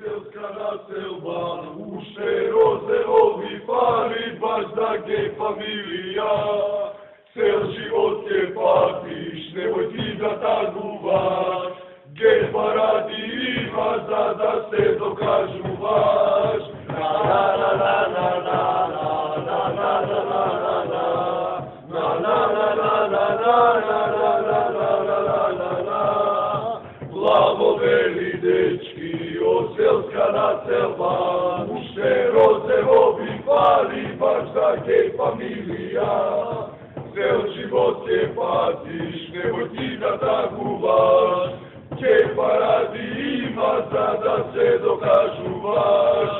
селска населба, уште розерови пари, баш да ге фамилија. Цел живот ке патиш, немој ти да тагуваш, ге паради има за да се докажуваш. Благовели дечки од селска населба, уште розерови пари, баш да ге фамилија. Цел живот ке патиш, немој ти да тагуваш, ке паради има за да се докажуваш.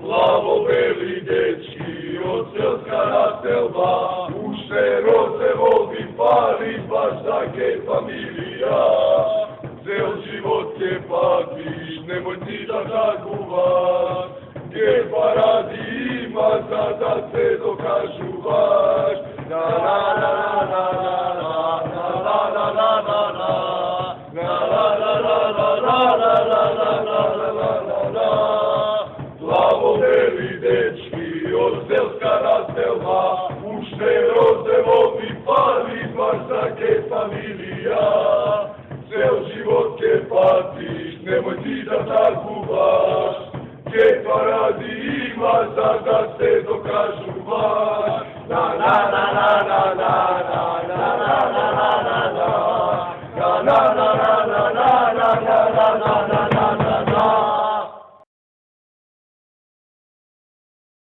Благовели дечки од селска населба, уште розерови пари, баш да ге фамилија. Цел живот ке патиш, немој ти да тагуваш, ке паради има за да се докажуваш. Благовели дечки од селска населба, уште розерови пари, баш да ге фамилија. Цел живот ке патиш, немој ти да тагуваш, ке паради има за да се